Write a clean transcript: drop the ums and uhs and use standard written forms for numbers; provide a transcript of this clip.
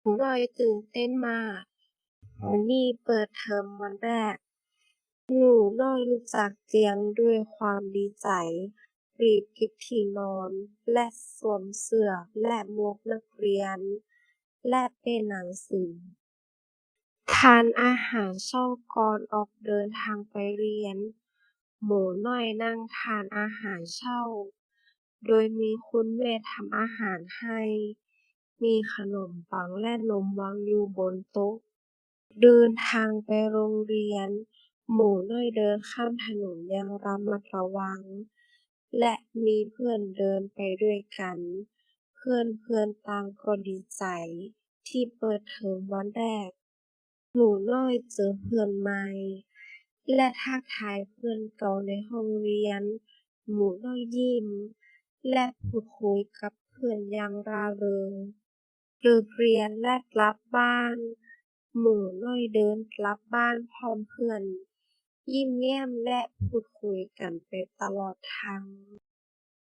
หนูน้อยตื่นเต้นมาก วันนี้เปิดเทอมวันแรก หนูน้อยลุกจากเตียงด้วยความดีใจ รีบเก็บที่นอนและสวมเสื้อและหมวกนักเรียน และเป้หนังสือ ทานอาหารเช้าก่อนออกเดินทางไปเรียน หมูน้อยนั่งทานอาหารเช้า โดยมีคุณแม่ทำอาหารให้ มีขนมปังและนมวางอยู่บนโต๊ะ เดินทางไปโรงเรียน หมูน้อยเดินข้ามถนนอย่างระมัดระวัง และมีเพื่อนเดินไปด้วยกัน เพื่อนต่างก็ดีใจที่เปิดเทอมวันแรก หนูน้อยเจอเพื่อนใหม่ และทักทายเพื่อนเก่าในห้องเรียน หมูน้อยยิ้ม และพูดคุยกับเพื่อนอย่างร่าเริง เลิกเรียนและกลับบ้าน หมูน้อยเดินกลับบ้านพร้อมเพื่อน ยิ้มแย้มและพูดคุยกันไปตลอดทาง